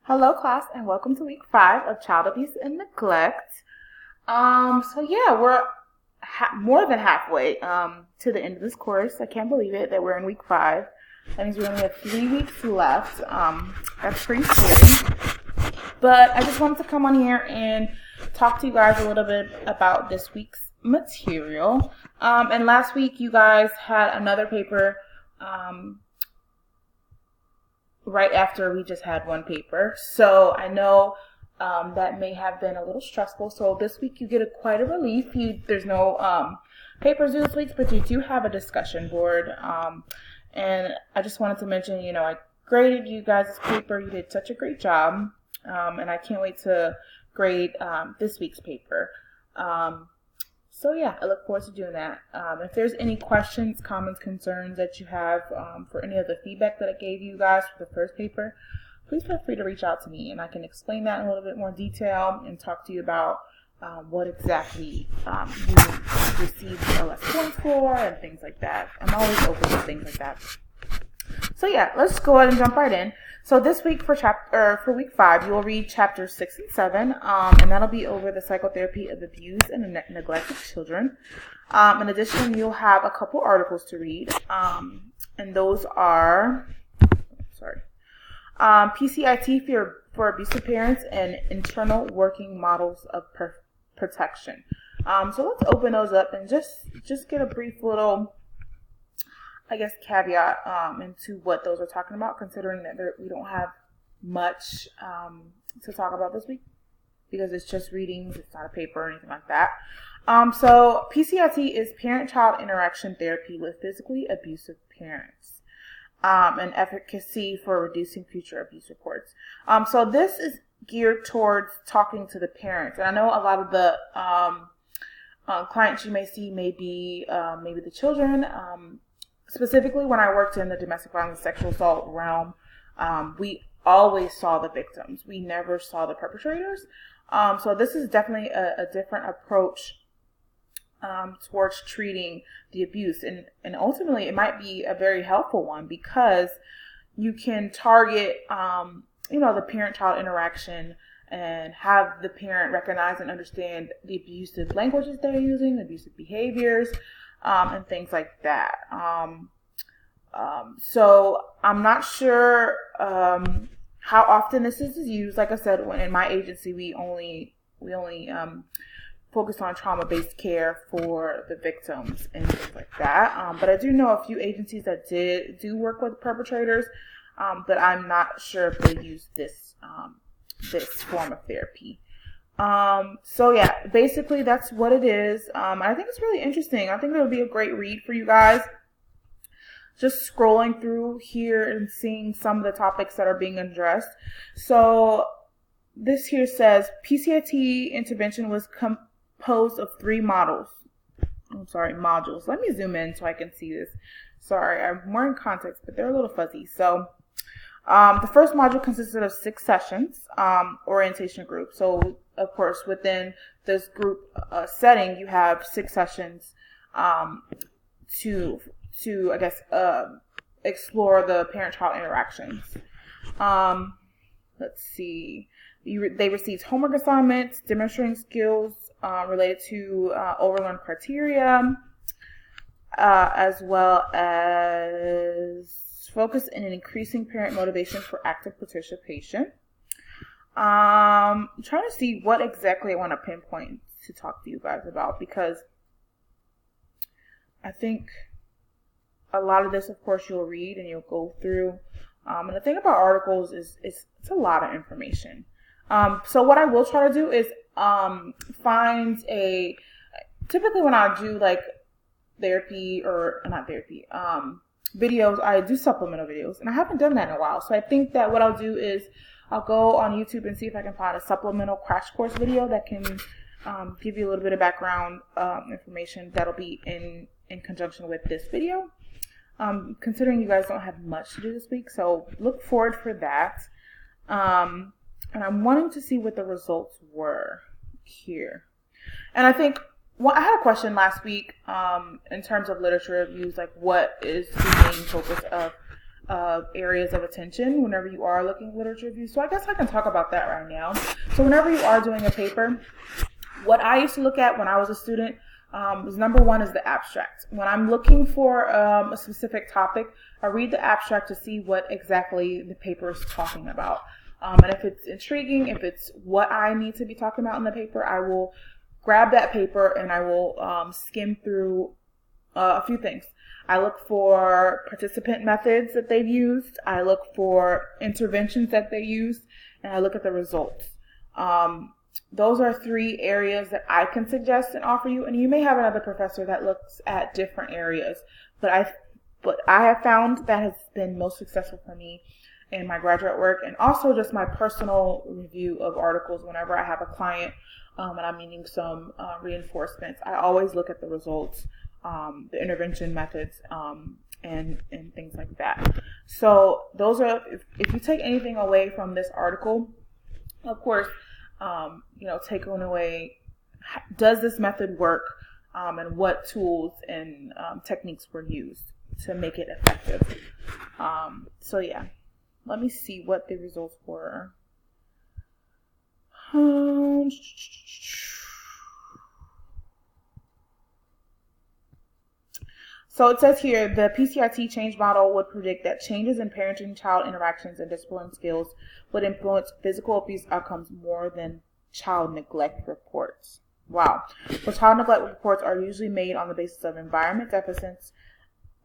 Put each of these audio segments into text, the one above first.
Hello, class, and welcome to week 5 of Child Abuse and Neglect. We're more than halfway to the end of this course. I can't believe it that we're in week 5. That means we only have 3 weeks left. That's pretty scary. But I just wanted to come on here and talk to you guys a little bit about this week's material. And last week, you guys had another paper right after we just had one paper. So I know that may have been a little stressful. So this week you get quite a relief. There's no papers due this week, but you do have a discussion board. And I just wanted to mention, I graded you guys' paper. You did such a great job. And I can't wait to grade this week's paper. I look forward to doing that. If there's any questions, comments, concerns that you have for any of the feedback that I gave you guys for the first paper, please feel free to reach out to me and I can explain that in a little bit more detail and talk to you about what exactly you received less points for and things like that. I'm always open to things like that. So let's go ahead and jump right in. So this week for week 5, you will read chapters 6 and 7, and that'll be over the psychotherapy of abused and neglected children. In addition, you'll have a couple articles to read, and those are, PCIT for abusive parents and internal working models of protection. So let's open those up and just get a brief little, caveat into what those are talking about, considering that we don't have much to talk about this week because it's just readings, it's not a paper or anything like that. So PCIT is parent-child interaction therapy with physically abusive parents, and efficacy for reducing future abuse reports. So this is geared towards talking to the parents, and I know a lot of the clients you may see may be maybe the children. Specifically, when I worked in the domestic violence sexual assault realm, we always saw the victims. We never saw the perpetrators. So this is definitely a different approach towards treating the abuse. And ultimately, it might be a very helpful one because you can target, the parent-child interaction and have the parent recognize and understand the abusive languages they're using, abusive behaviors, and things like that. So I'm not sure how often this is used. Like I said, when in my agency, we only focus on trauma-based care for the victims and things like that. But I do know a few agencies that do work with perpetrators, but I'm not sure if they use this form of therapy. Basically that's what it is. I think it's really interesting. I think it'll be a great read for you guys. Just scrolling through here and seeing some of the topics that are being addressed. So this here says PCIT intervention was composed of 3 modules. Let me zoom in so I can see this. Sorry, I'm more in context, but they're a little fuzzy. So the first module consisted of 6 sessions, orientation group. So, of course, within this group setting, you have 6 sessions to explore the parent-child interactions. Let's see. They received homework assignments, demonstrating skills related to overlearned criteria, as well as focus in increasing parent motivation for active participation. I'm trying to see what exactly I want to pinpoint to talk to you guys about, because I think a lot of this, of course, you'll read and you'll go through. And the thing about articles is it's a lot of information. So what I will try to do is find typically when I do videos, I do supplemental videos, and I haven't done that in a while. So I think that what I'll do is I'll go on YouTube and see if I can find a supplemental crash course video that can give you a little bit of background information that'll be in conjunction with this video. Considering you guys don't have much to do this week, so look forward for that. And I'm wanting to see what the results were here. And I think I had a question last week in terms of literature reviews, like what is the main focus of areas of attention whenever you are looking at literature reviews. So I guess I can talk about that right now. So whenever you are doing a paper, what I used to look at when I was a student is number one is the abstract. When I'm looking for a specific topic, I read the abstract to see what exactly the paper is talking about. And if it's intriguing, if it's what I need to be talking about in the paper, I will grab that paper and I will skim through a few things. I look for participant methods that they've used. I look for interventions that they used, and I look at the results. Those are three areas that I can suggest and offer you. And you may have another professor that looks at different areas, but I have found that has been most successful for me in my graduate work, and also just my personal review of articles whenever I have a client and I'm needing some reinforcements. I always look at the results, the intervention methods, and things like that. So those are, if you take anything away from this article, of course, taking away, does this method work, and what tools and techniques were used to make it effective. So yeah. Let me see what the results were. So it says here, the PCIT change model would predict that changes in parenting-child interactions and discipline skills would influence physical abuse outcomes more than child neglect reports. Wow. So child neglect reports are usually made on the basis of environment deficits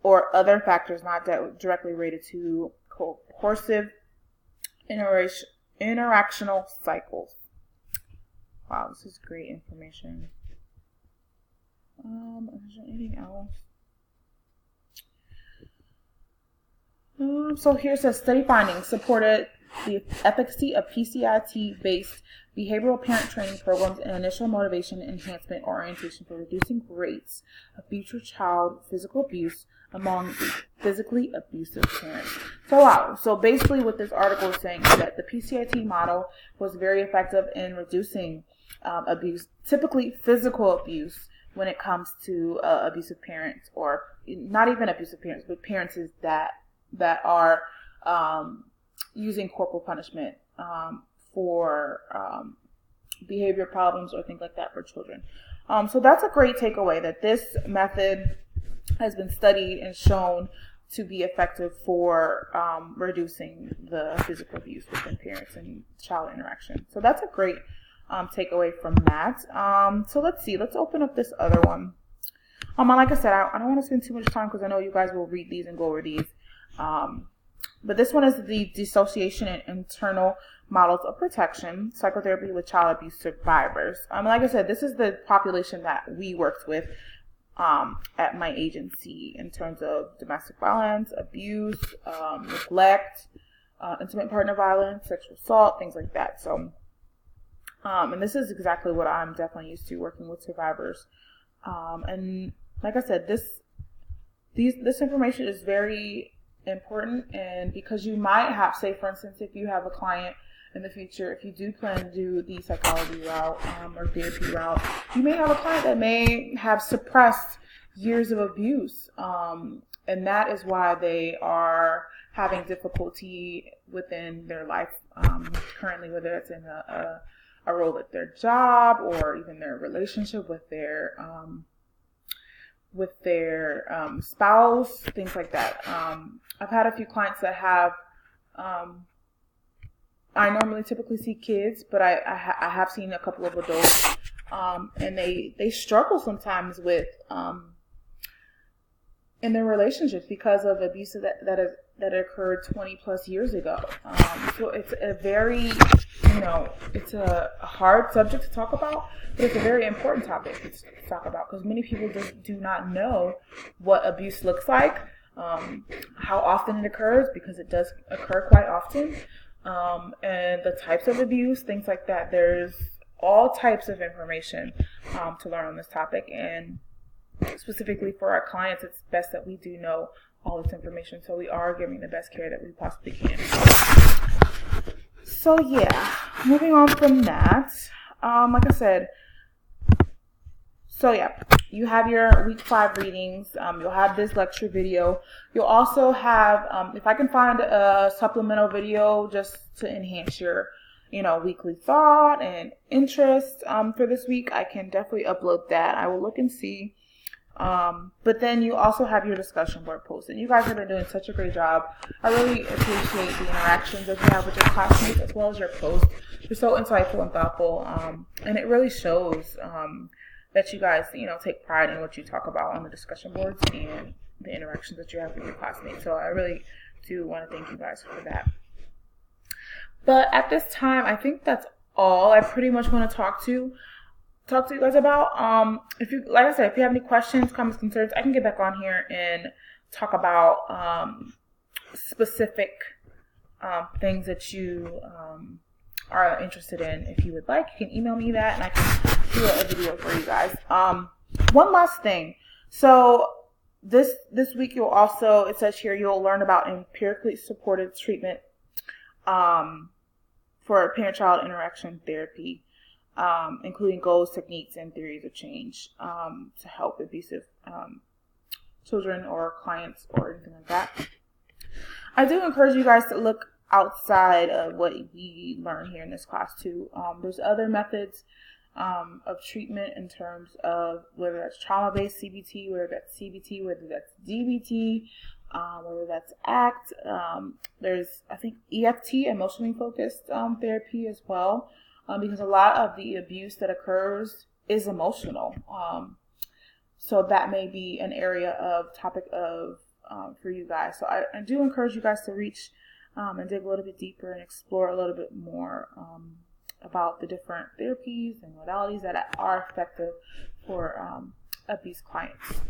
or other factors not directly related to coercive interactional cycles. Wow, this is great information. Is there anything else? So here it says study findings supported the efficacy of PCIT-based behavioral parent training programs and initial motivation enhancement orientation for reducing rates of future child physical abuse among physically abusive parents. So wow. So basically what this article is saying is that the PCIT model was very effective in reducing abuse, typically physical abuse, when it comes to abusive parents, or not even abusive parents, but parents that are using corporal punishment for behavior problems or things like that for children. So that's a great takeaway, that this method has been studied and shown to be effective for reducing the physical abuse within parents and child interaction. So that's a great takeaway from that. So let's see. Let's open up this other one. And like I said, I don't want to spend too much time because I know you guys will read these and go over these. But this one is the dissociation and internal models of protection, psychotherapy with child abuse survivors. Like I said, this is the population that we worked with at my agency in terms of domestic violence, abuse, neglect, intimate partner violence, sexual assault, things like that. So, and this is exactly what I'm definitely used to, working with survivors. And like I said, this information is very important, and because you might have, say for instance, if you have a client in the future, if you do plan to do the psychology route or therapy route, you may have a client that may have suppressed years of abuse, and that is why they are having difficulty within their life currently, whether it's in a role at their job or even their relationship with their spouse, things like that. I've had a few clients that have, I normally typically see kids, but I have seen a couple of adults, and they struggle sometimes with, in their relationships because of abuse that occurred 20 plus years ago. So it's a very, it's a hard subject to talk about, but it's a very important topic to talk about because many people just do not know what abuse looks like, how often it occurs, because it does occur quite often, and the types of abuse, things like that. There's all types of information to learn on this topic, and specifically for our clients, it's best that we do know all this information so we are giving the best care that we possibly can. So yeah, moving on from that, like I said, So yeah, you have your week 5 readings. You'll have this lecture video. You'll also have, if I can find a supplemental video just to enhance your, weekly thought and interest for this week, I can definitely upload that. I will look and see. But then you also have your discussion board posts, and you guys have been doing such a great job. I really appreciate the interactions that you have with your classmates as well as your posts. They're so insightful and thoughtful, and it really shows that you guys, take pride in what you talk about on the discussion boards and the interactions that you have with your classmates. So I really do want to thank you guys for that. But at this time, I think that's all I pretty much want to talk to you guys about. If you, like I said, if you have any questions, comments, concerns, I can get back on here and talk about specific things that you are interested in. If you would like, you can email me that and I can do a video for you guys. One last thing. So this week you'll also, it says here, you'll learn about empirically supported treatment for parent-child interaction therapy, including goals, techniques, and theories of change to help abusive children or clients or anything like that. I do encourage you guys to look outside of what we learn here in this class too. There's other methods of treatment in terms of whether that's trauma-based CBT, whether that's CBT, whether that's DBT, whether that's ACT. There's, I think, EFT, emotionally focused therapy as well, because a lot of the abuse that occurs is emotional. So that may be an area of topic of for you guys. So I do encourage you guys to reach and dig a little bit deeper and explore a little bit more about the different therapies and modalities that are effective for abuse clients.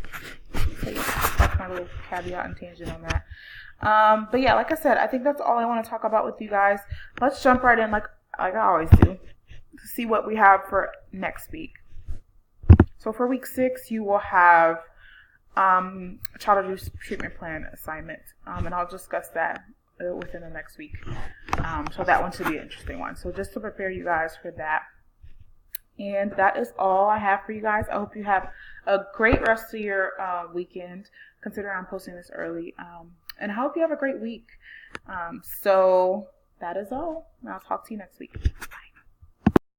So yeah, that's my little caveat and tangent on that. But yeah, like I said, I think that's all I want to talk about with you guys. Let's jump right in like I always do to see what we have for next week. So for week 6, you will have a child abuse treatment plan assignment, and I'll discuss that within the next week. So that one should be an interesting one. So just to prepare you guys for that. And that is all I have for you guys. I hope you have a great rest of your weekend, considering I'm posting this early. And I hope you have a great week. So that is all. And I'll talk to you next week. Bye.